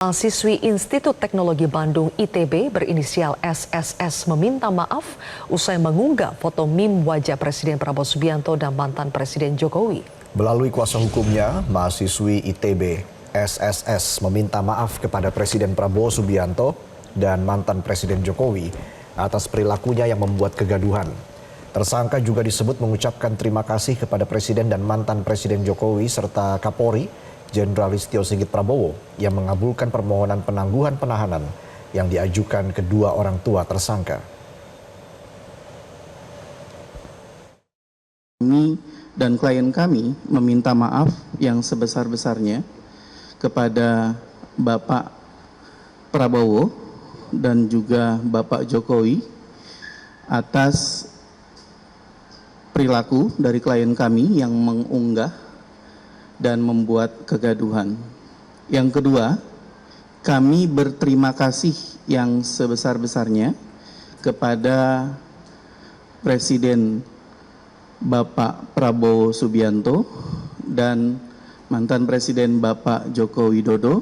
Mahasiswi Institut Teknologi Bandung ITB berinisial SSS meminta maaf usai mengunggah foto meme wajah Presiden Prabowo Subianto dan mantan Presiden Jokowi. Melalui kuasa hukumnya, mahasiswi ITB SSS meminta maaf kepada Presiden Prabowo Subianto dan mantan Presiden Jokowi atas perilakunya yang membuat kegaduhan. Tersangka juga disebut mengucapkan terima kasih kepada Presiden dan mantan Presiden Jokowi serta Kapolri Jenderal Listio Sigit Prabowo yang mengabulkan permohonan penangguhan penahanan yang diajukan kedua orang tua tersangka. Kami dan klien kami meminta maaf yang sebesar-besarnya kepada Bapak Prabowo dan juga Bapak Jokowi atas perilaku dari klien kami yang mengunggah dan membuat kegaduhan. Yang kedua, kami berterima kasih yang sebesar-besarnya kepada Presiden Bapak Prabowo Subianto dan mantan Presiden Bapak Joko Widodo,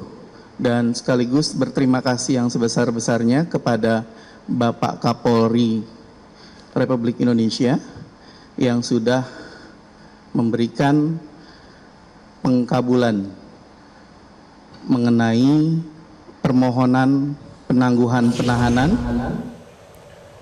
dan sekaligus berterima kasih yang sebesar-besarnya kepada Bapak Kapolri Republik Indonesia yang sudah memberikan pengkabulan mengenai permohonan penangguhan penahanan.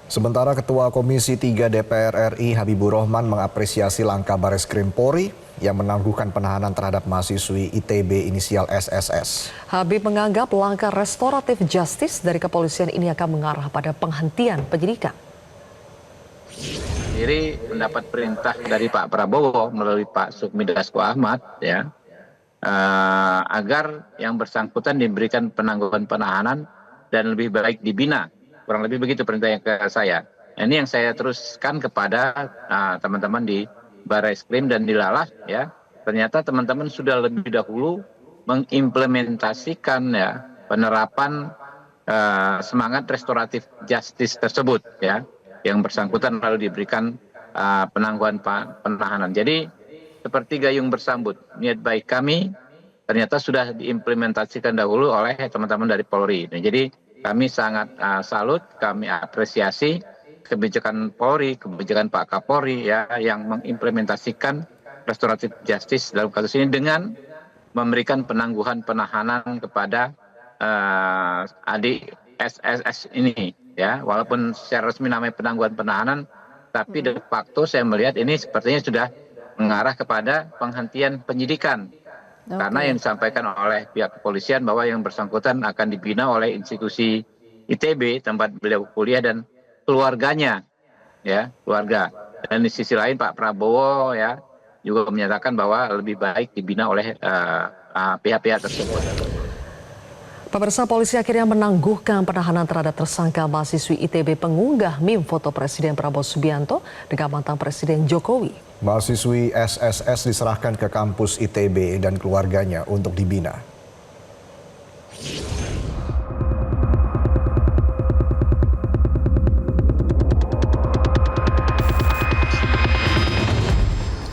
Sementara Ketua Komisi 3 DPR RI Habibur Rahman mengapresiasi langkah Bareskrim Polri yang menangguhkan penahanan terhadap mahasiswi ITB inisial SSS. Habib menganggap langkah restoratif justice dari kepolisian ini akan mengarah pada penghentian penyidikan. Sendiri mendapat perintah dari Pak Prabowo melalui Pak Sukmi Dasko Ahmad ya, agar yang bersangkutan diberikan penangguhan penahanan dan lebih baik dibina, kurang lebih begitu perintahnya ke saya. Ini yang saya teruskan kepada teman-teman di Bareskrim dan di Lalas ya. Ternyata teman-teman sudah lebih dahulu mengimplementasikan ya penerapan semangat restoratif justice tersebut ya. Yang bersangkutan lalu diberikan penangguhan penahanan. Jadi seperti gayung bersambut, niat baik kami ternyata sudah diimplementasikan dahulu oleh teman-teman dari Polri. Nah, jadi kami sangat salut, kami apresiasi kebijakan Polri, kebijakan Pak Kapolri ya yang mengimplementasikan restoratif justice dalam kasus ini dengan memberikan penangguhan penahanan kepada adik SSS ini. Ya, walaupun secara resmi namanya penangguhan penahanan, tapi de facto saya melihat ini sepertinya sudah mengarah kepada penghentian penyidikan. Karena yang disampaikan oleh pihak kepolisian bahwa yang bersangkutan akan dibina oleh institusi ITB, tempat beliau kuliah dan keluarganya, ya, keluarga. Dan di sisi lain Pak Prabowo ya juga menyatakan bahwa lebih baik dibina oleh pihak-pihak tersebut. Pemirsa, polisi akhirnya menangguhkan penahanan terhadap tersangka mahasiswi ITB pengunggah meme foto Presiden Prabowo Subianto dengan mantan Presiden Jokowi. Mahasiswi SSS diserahkan ke kampus ITB dan keluarganya untuk dibina.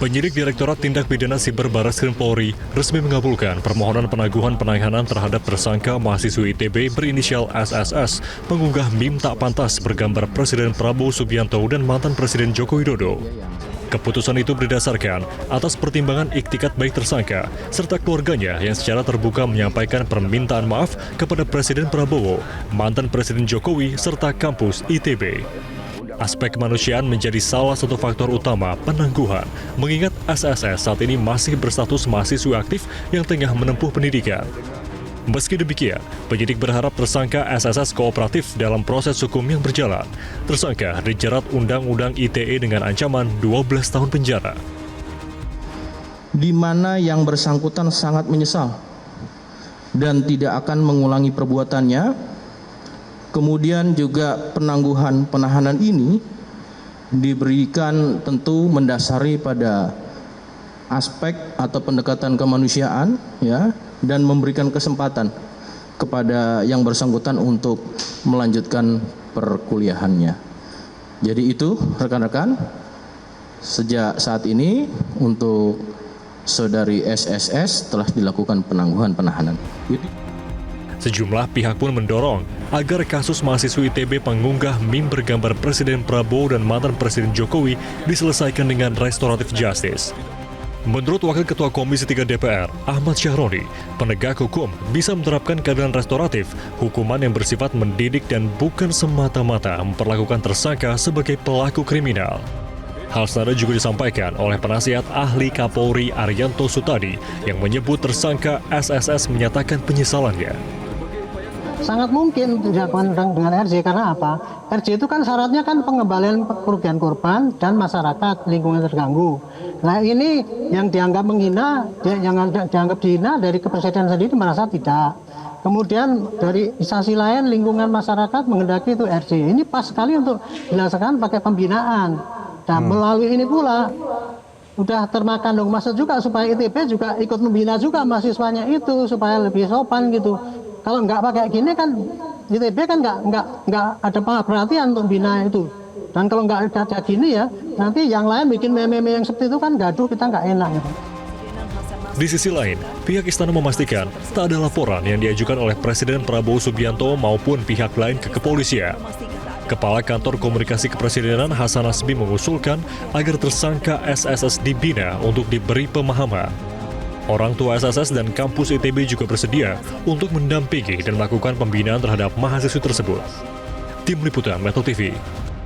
Penyidik Direktorat Tindak Pidana Siber Bareskrim Polri resmi mengabulkan permohonan penangguhan penahanan terhadap tersangka mahasiswi ITB berinisial SSS mengunggah meme tak pantas bergambar Presiden Prabowo Subianto dan mantan Presiden Joko Widodo. Keputusan itu berdasarkan atas pertimbangan iktikat baik tersangka serta keluarganya yang secara terbuka menyampaikan permintaan maaf kepada Presiden Prabowo, mantan Presiden Jokowi serta kampus ITB. Aspek kemanusiaan menjadi salah satu faktor utama penangguhan, mengingat SSS saat ini masih berstatus mahasiswa aktif yang tengah menempuh pendidikan. Meski demikian, penyidik berharap tersangka SSS kooperatif dalam proses hukum yang berjalan. Tersangka dijerat Undang-Undang ITE dengan ancaman 12 tahun penjara. Di mana yang bersangkutan sangat menyesal dan tidak akan mengulangi perbuatannya. Kemudian juga penangguhan penahanan ini diberikan tentu mendasari pada aspek atau pendekatan kemanusiaan ya, dan memberikan kesempatan kepada yang bersangkutan untuk melanjutkan perkuliahannya. Jadi itu rekan-rekan, sejak saat ini untuk saudari SSS telah dilakukan penangguhan penahanan. Sejumlah pihak pun mendorong agar kasus mahasiswi ITB pengunggah meme bergambar Presiden Prabowo dan mantan Presiden Jokowi diselesaikan dengan restoratif justice. Menurut Wakil Ketua Komisi 3 DPR, Ahmad Syahroni, penegak hukum bisa menerapkan keadilan restoratif, hukuman yang bersifat mendidik dan bukan semata-mata memperlakukan tersangka sebagai pelaku kriminal. Hal senada juga disampaikan oleh penasihat ahli Kapolri Arianto Sutadi yang menyebut tersangka SSS menyatakan penyesalannya. Sangat mungkin dilakukan dengan RJ karena apa? RJ itu kan syaratnya kan pengembalian kerugian korban dan masyarakat lingkungan terganggu. Nah ini yang dianggap menghina, yang dianggap dihina dari kepresiden sendiri merasa tidak. Kemudian dari instansi lain lingkungan masyarakat menghendaki itu RJ. Ini pas sekali untuk dilaksanakan pakai pembinaan. Dan melalui ini pula udah termakan dong masa juga supaya ITB juga ikut membina juga mahasiswanya itu supaya lebih sopan gitu. Kalau nggak pakai gini kan ITB kan nggak ada perhatian untuk bina itu. Dan kalau nggak ada gini ya nanti yang lain bikin meme-meme yang seperti itu kan gaduh, kita nggak enak. Gitu. Di sisi lain, pihak istana memastikan tak ada laporan yang diajukan oleh Presiden Prabowo Subianto maupun pihak lain ke kepolisian. Kepala Kantor Komunikasi Kepresidenan Hasan Nasbi mengusulkan agar tersangka SSS dibina untuk diberi pemahaman. Orang tua SSS dan kampus ITB juga bersedia untuk mendampingi dan melakukan pembinaan terhadap mahasiswa tersebut. Tim Liputan Metro TV.